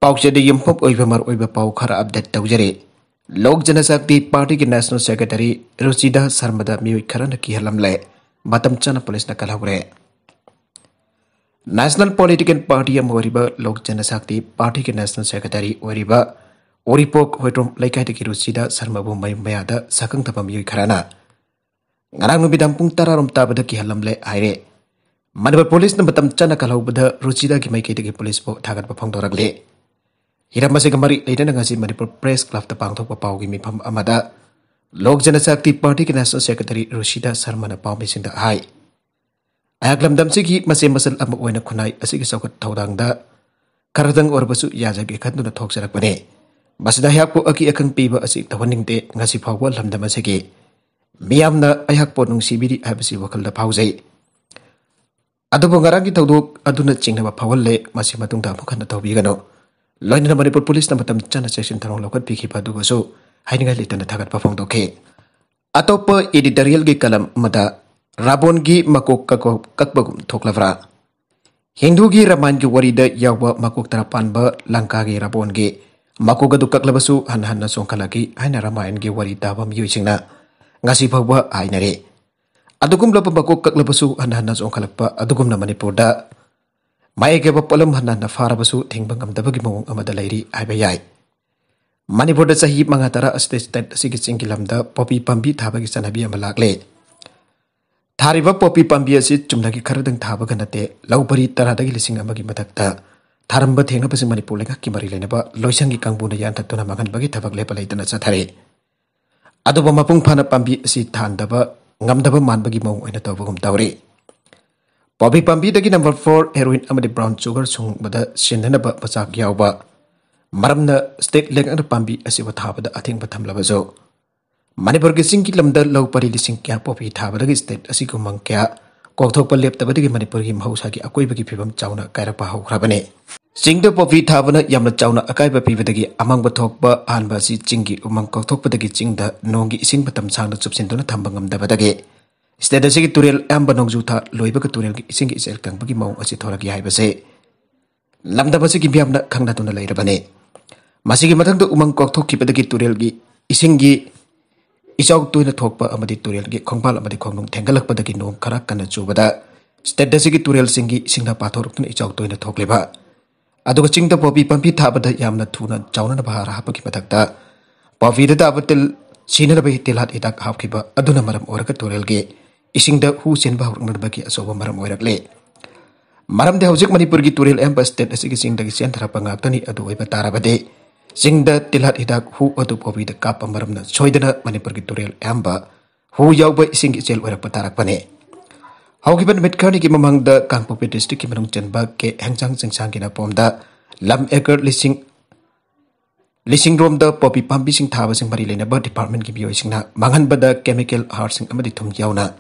पाउचेदे यमफप ओइबा मर ओइबा पाउ खरा अपडेट तौजरे लोक जनशक्ति पार्टी के नेशनल सेक्रेटरी रुचिदा शर्मादा मियोइ खरन की हलमले मतम चना पुलिस न कलहरे नेशनल पॉलिटिकल पार्टी अमोरिबा लोक जनशक्ति पार्टी के नेशनल सेक्रेटरी ओरिबा ओरिपोक होइट्रोम लेकाइते की रुचिदा शर्मा बु मै मयादा Sakang तपम मियोइ खराना ngarang nubidam pung tararom tabada ki halamle aire manaba police na matam chana kalhobada ruchida ki mai kete ki police po thagat pa phang doragle hiramase gamari leidana ngasi manipur press club ta pangthok pa pawgi mifam amada lok janashakti party ki national secretary ruchida sharma na pawmi singda hai ayaklam damsi ki mase masal am oina khunai asigi saukat thodang da karadang orbasu yajage khatuna thoksarak bane masida hyak po aki akang piba asi tawanningte ngasi phawwa lamdama sege मियामना अयहक पोट नुंसीबिरी हाबसी वखलदा फाउजै अदुबो ngaraंगी थौदोक अदुना चिंगनबा फावलले मासी मतुंगदा मुखन तौबिगनो लोइना मणिपुर पुलिस न मतम चना सेक्शन थरong लौकत पिखिबा दुगसो हाइनिंगा लेतना थागत पाफोंग दोखे अतोप एडिटोरियल गी कलम मदा राबोन गी मकोक ककबगुम थोकलवरा हिंदू गी रामायण गी वरीदा यावबा मकोक तरा पानबा लंका गी राबोन गी मकोक दु ककलबसु हन सोंखलागी हाइना रामायण गी वरी दाबा मियुसिंगना ngasi phawba ainare adugum lopa bako kaklabasu hanna jongkhalakpa adugum na manipur da maike ba polam hanna farabasu thingbangam dabagi mong amada lairi aiba yai manipur da sahi mangatara state asigi chingilam da popi pambi thabagi sanabi amalakle thariba popi pambi asi chumnagi kharadang thabaga nate laubari taradagi lising amagi matakta tharamba thengna pasi manipur lenga kimari lenaba loisangi kangbuna yan tatuna magan bagi thabak lepa leitana chathare अदुबो मपुंग फाना पाम्बी असि थानदबा ngamdaba manbagi mong oina tawbagum tawri pobi pambi dagi number 4 heroin amadi brown sugar sung bada sindanaba pachak yawba maramna state leng ang pambi asi wathabada athing bathamlaba zo manipur gi singki lamda law pari lising kya popi thabada gi state asi kumang kya kokthokpa leptabadi gi manipur gi mahausa gi akoibagi phibam chauna kairapa haukrabane Singda popi thabana yamna chauna akaiba pibadagi amang bathokba anba si chingi umang kokthokpadagi chingda nongi ising batam sangna chupsinduna thambangam dabadagi stedasi gi turel amba nongju tha loibaga turel gi ising isel kangbagi maung asi thoragi haibase lamdabasi gi biamna khangna tuna leirabane masigi mathangda umang kokthokibadagi turel gi ising gi isok tuina thokpa amadi turel gi khongpal amadi khongnung thengalakpadagi nong khara kana chubada stedasi gi turel singi singna pathorukna isok tuina thokleba अदुग चिंगदा Poppy पंपी थाबदा यामना थुना चाउना बहारा हापकी मथकता पोपीदा दाबतल सीनर बहि तिलहात इताक हापखिबा अदुना मरम ओरका तोरेलगे इसिंगदा who सेनबा हरनबकी असोबा मरम ओरकले मरम दे हौजिक मणिपुर की तुरेल ember state असि चिंगदा की सेन थरपा ngaktani अदु ओइबा ताराबदे चिंगदा तिलहात इताक हु अदु पोपीदा काप मरमना सोइदना मणिपुर की तुरेल एम्बा हु यावबा इसिंग इचेल ओरकपा तारकपने Haugiban Medkani ki mamangda Kangpopi district ki manung chenba ke hangchang chingsang kina pomda lam acre lising rom da popi pambi sing thaba sing mari lena ba department ki bioi singna manghan bada chemical hard sing amadi thum yauna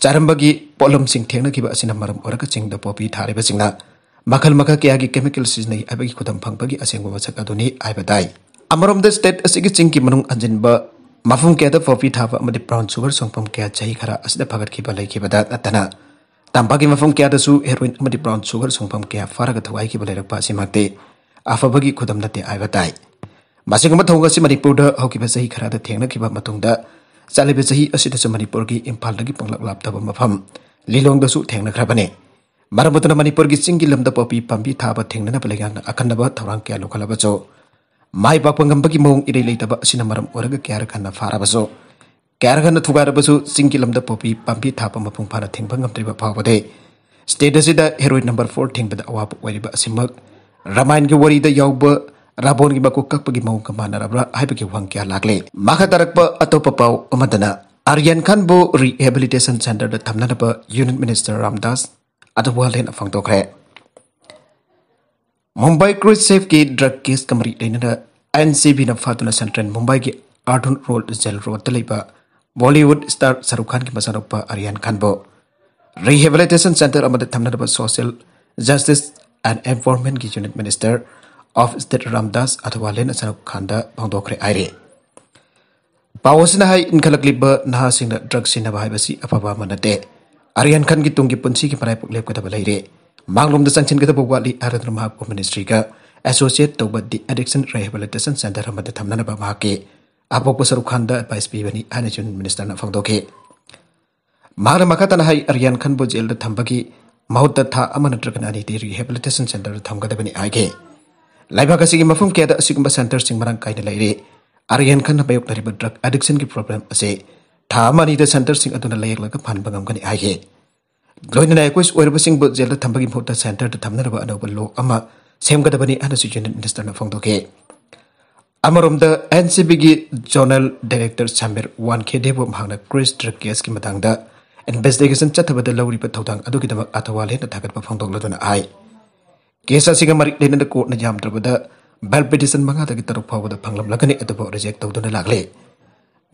charamba gi polom sing thengna ki ba asina maram oraka chingda popi thare ba singna makhal makha ke agi chemical siznai abagi khudam phangba gi asengwa chak aduni aibadai amarom the state asigi ching ki manung anjinba Mafung kaya da popi thaba amadi brown sugar songpam kaya chahi khara asida phagat khiba lai khiba da atana tambagi mafung kaya da su heroin amadi brown sugar songpam kaya faraga thawai khiba lai rakpa simakte afabagi khudam nate aibatai masingama thonga si manipur da hokiba chahi khara da thengna khiba matungda chalibe chahi asida sa manipur gi imphal dagi panglak lap taba mafam lilong da su thengna khrabane marabutna manipur gi singi lamda popi pambi thaba thengna na balega akhanaba thawrang kaya lokhalaba cho Mai bakpangam bagi mong irei leitaba asina maram oraga kyar khanna farabaso kyar khanna thugarabasu singkilamda popi pampi thapa mapung phana thingbangam triba phawbade state asida heroin number 4 thingbada awap oiriba asimak ramayan gi wari da yawba rabon gi bakuk kakpagi mong kamana rabra haibagi wang kya lakle makha tarakpa atopa paw amadana Aryan Khan bo rehabilitation center da thamnanaba union minister Ramdas adawalen afang tokre Mumbai cruise safe की drug case कमरी लेना NCB न फातुना central Mumbai की Arthur road jail road तलेबा Bollywood star Shahrukh Khan की मसानोपा आर्यन खान बो rehabilitation centre अमद थमनबा सोशल जस्टिस एंड एनवायरनमेंट की unit minister of state Ramdas अथवालेन शाहरुख खान दा भंगदोखरे आइरे पावसना हाई इनखलकलिबा नहासिंग ड्रग सिनबा हाइबसी अफबा मनते आर्यन खान की तुंगी पुंसी की पराय पुलेब कदब लैरे Manglum the Sanchin get a Bogwali Aradram Hako Ministry, associate tauba di addiction rehabilitation center amada thamnana ba mahaki apok sarukhanda advice pibani ana jun minister na phangdoke mahana makatana hai aryan khan bo jail da thambagi mahutta tha amana trakanani di rehabilitation center thamgadabani aige laiba kasigi mafum keda asigumba center sing marang kaina laire aryan khan na bayok nariba drug addiction ki problem ase tha amani da center sing aduna layek laga phan bangam gani aige loina na equis oirba sing bo jail da thambagi mahutta center da thamna ba anoba lo ama semgadabani ana sujin minister na phangdoke amarom da ncb gi journal director samir 1k debo mahna chris drug case ki matangda investigation chathabada lawri pa thodang adugi da athawal he na thagat pa phangdok laduna ai case asiga mari lena da court na jam trabada bal petition manga da gi taruk phawada phanglam lagani atubo reject tawduna lagle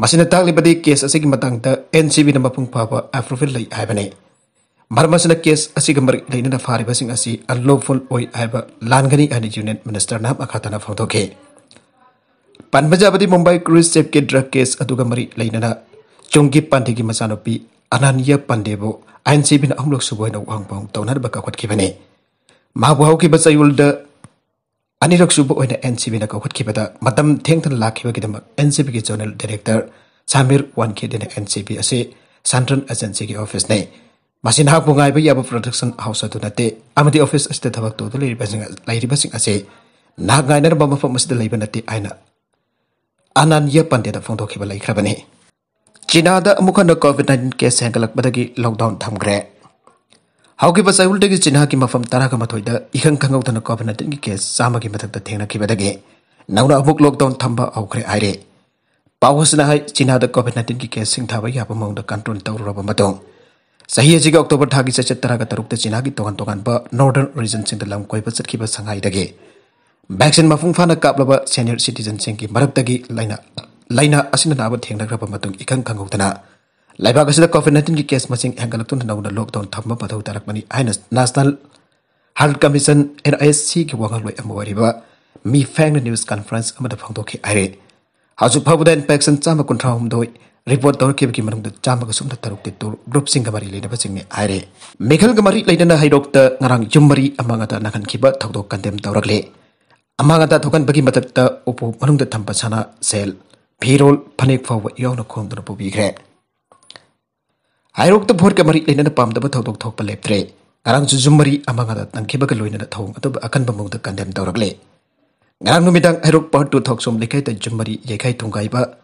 masina tagli badi case asigi matangda ncb na mapung phaba approval lai haibane marmasna case asiga mari lena da fari basing asi unlawful oi haiba langani ani union minister na akhatana phawdoke Panbajabadi Mumbai cruise ship ke drug case aduga mari lainana chungki pandi ki masanopi ananya pandebo INCB na amlok suboy na wangpong tawnar baka kwat kibane mabuhaw ki basayul da anirak suboy na NCB na kwat kibada matam thengtan lakhiba ki dama NCB ki journal director Samir 1k de na NCB ase Central Agency ki office ne masin hak bungai ba yaba production house adunate amadi office aste thabak to lairi basing ase na gainer ba mafam masda laibanate aina Ananya Pandita Fondo Kibalai Krabani. China da Mukana COVID-19 case Hangalak Badagi lockdown Tamgre. How give us I will take China Kima from Tarakamatoida, Ikan Kango than a COVID-19 case, Samaki Matak the Tena Kibadagi. Now a book lockdown Tamba Aukre Ire. Powers na China the COVID-19 case sing Taba Yap among the country Tauraba Matong. Sahi October Tagi such a Taragataruk the Chinagi Togan Ba, northern regions in the Lamkoi but Kiba Sangai Dagi. Vaccine mafung fana kaplaba senior citizen singki maraptagi laina asina naba thengnakra matung ikang kangutana laiba gasida COVID-19 ki case masing hangalakun nawna lockdown thamma pathau tarakmani aina national health commission NISC ki wangaloi amwariba mi fang news conference amada phangdoki aire hazu phabuda infection chama kunthra humdoi report tawki ki manungda chama ga sumda taruk te tur group singa mari leina basingni aire mekhal ga mari leina hairok ta ngarang jummari amanga ta nakhan kiba thokdok kandem tawrakle Amagata Tokan Bagi Matakta Upu Manungda Tampasana Sel Fi-rol Fanek faoba yawna khumduna Pubikhre Hairok the Porka Mari in the Pam the Batok Tok Paleptre Arang Zumari amanga Nankibaga Loin at home at Akan Bamung the Condemned Doragle Garang Numidang Hairok Part to talk some Lekata Jumari Yakai Tungaiba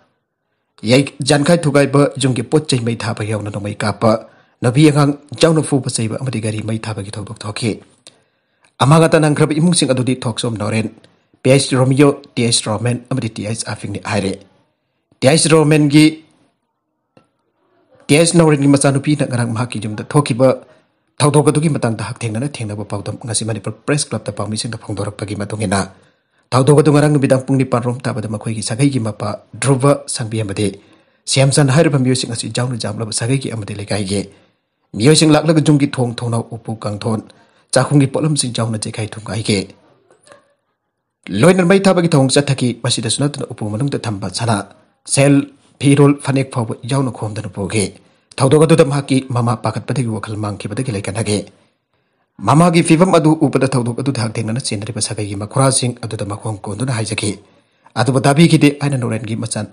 Yak Jankai Tugaiba Jungi Poche made Tapa Yawna no Maikapa Nabiang Jauno Fupa Saber Amadigari made Tapa Gitok Toki Amagata nang krab imung sing adudi talk som noren PH Romeo TH Roman amadi TH afing ni aire TH Roman gi TH noren gi masanupi na ngarang mahaki jum da thokiba thawdok adugi matang da hak thengna na thengna ba pawdam ngasi Manipur Press Club da pawmi sing da phongdorak pagi matungina thawdok adu ngarang nubidang pungni panrom ta bada makhoi gi sagai gi mapa Dhruva sangbi amade Siamsan hairba music asi jawnu jamla sagai gi amade lekai ge music lakla jum gi thong thona upu kangthon Chakungi polam sing jawna jekai thungai ke Loinan mai thabagi thong chathaki masida sunat upu manung da thamba sana sel Fi-rol Fanek faoba yawna khumduna poge thawdok adu haki mama pakat padagi wakal mangki padagi laikanage mama gi fibam adu upada thawdok adu thak thengna chenri basagai gi makhura sing adu da makhong konduna haijaki adu badabi ki de aina noren gi machan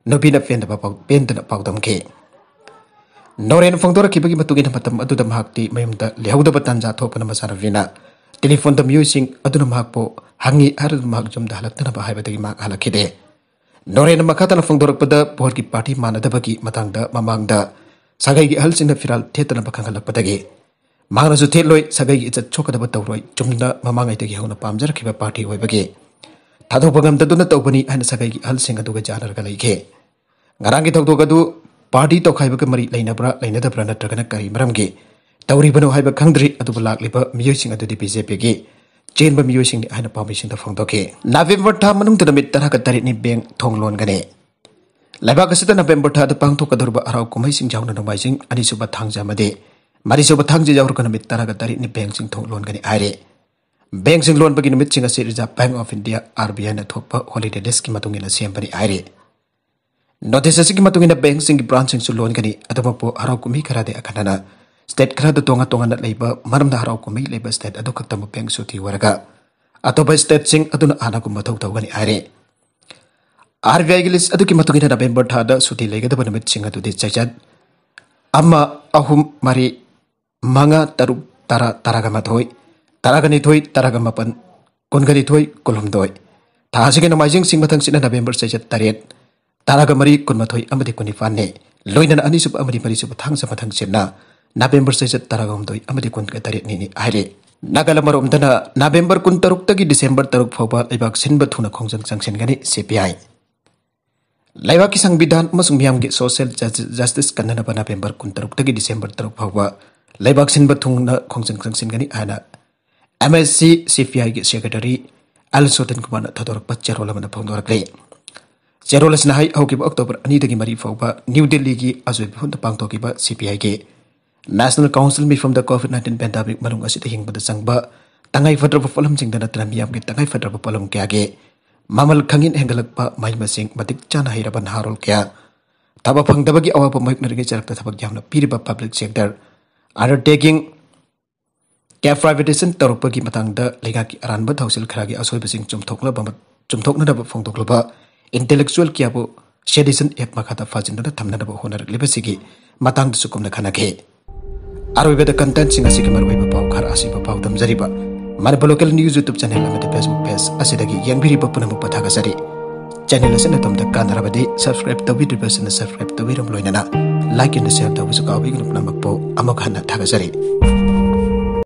nobina fenda ba pendana pawdam ke Noren Fongdora Kibagi Matugin Matam Adudam Hakti Mayumda Lehauda Batanja Topana Masaravina Telephone the musing Adunam Hakpo Hangi Aradum Hagjum Dalakana Bahibati Mak Halakide Noren Makatan Fongdora Pada Porki Party Manadabaki Matanga Mamangda Sagagi Hals in the Firal Tetana Bakangala Patagi Manazu Teloi Sagagi it's a Chokadabatoroi Jumna Mamangati Hona Pamjar Kiba Party Webagi Tadopagam the Donat Opani and Sagagi Halsing Aduga Jana Galike Garangi Togadu Party to Kaiba Mari Lainabra, Lainadabra Natrakana Kari Maramgi, Tauribano Hiba Kandri, Adubulak Liba, musing at the DPZPG, Chamber musing the Anna Permission the Fondoke. November Tamanum to the Mitanakatari Bang Tonglon Gane. Labakasita November Tad Pang to Kadurba Arau Commising Jauna Nomising, Adisuba Tangja Made, Marisuba Tangja Yaurkana Mitanakatari Banks in Tonglon Gane Ire. Banks in Lon begin meeting a series of Bank of India, RBN at Topa, Holiday Desk Matung in the same body Ire. Notice a sigmatung in a bank sing branching to Longani, Adapo, Harakumi Karade Akanana, State Krada Tonga Tonga Labor, Madam the Harakumi Labor State Adokatamo Bank Suti Waraga. अतोप state सिंह अदुना आनागुम मथौ तौगनि हारे RBI की list अदुकी मतुगिना November थादा सुटी लेगदब नमित सिंह अदुदि चैचत अम्मा अहुम मरी मंगा तरुक तरा तरागा मथोय तरागा निथोय तरागा मपन कुनगा निथोय कुलहुमदोय थासिगे नमाइजिंग सिंह मथंग सिना नवेंबर चैचत तरेत तरागा मरी कुनमथोय अमदि कुनिफाने लोइनन अनिसुब अमदि मरिसुब थांग समथंग सिना नवेंबर चैचत तरागा हमदोय अमदि कुनगा तरेत निनि हाइरे नागाल मरोमदना नवेंबर कुन तरुक तगी डिसेंबर तरुक फाउबा लेबाक सिनबा थुना खोंजंग संगसेनगनि CPI Laiwa ki संविधान अमसुंग मियाम की सोशल जस्टिस कन्ननब नवेंबर कुन तरुक तगी डिसेंबर तरुक फाउबा लेबाक सिनबा थुना खोंजंग संगसेनगनि आना MSC CPI की सेक्रेटरी अलसोतन कुमार थदोरक चेरोल मन फोंदोरकले चेरोल सनाहाई हौकिब अक्टोबर 2 दगी मरी फाउबा न्यू दिल्ली की अजुब हुन पांगतोकिबा CPI के National Council मिफम द COVID-19 पेंडेमिक मनुंग असित हिंगबद संगबा तंगाई फद्रब फलम सिंग दना त्रमियाम के तंगाई फद्रब फलम क्या के मामल खंगिन हेंगलकपा माइमा सिंग मतिक चाना हिरबन हारोल क्या तब फंगदबगी अवाब मैकनरगे चरकता थबक यामना पीरिबा पब्लिक सेक्टर अंडरटेकिंग कैब प्राइवेटाइजेशन तौरपगी मतंगद लेगा की अरानब थौसिल खरागी असोइबसिंग चुमथोकनदब फोंदोकलबा इंटेलेक्चुअल कियाबो शेडिसन एक मखाता फाजिनदा थमनदब होनरलिबसिगी मतंग सुकुमना खनागे अरोइबद कंटेंट सिंग असिग मरवैब पाउ खर असिब पाउ दमजरिबा मनपा लोकल न्यूज यूट्यूब चैनल अमदि फेसबुक पेज असिदगी यंगबिरिबा पुनमु पथागसरी चैनल असिन तमदा कानरबदि सब्सक्राइब तबिदिबसना सब्सक्राइब तबिरम लोइनना लाइक एंड शेयर तबुसु काबिगनु पुनमक्पो अमक हन्ना थागसरी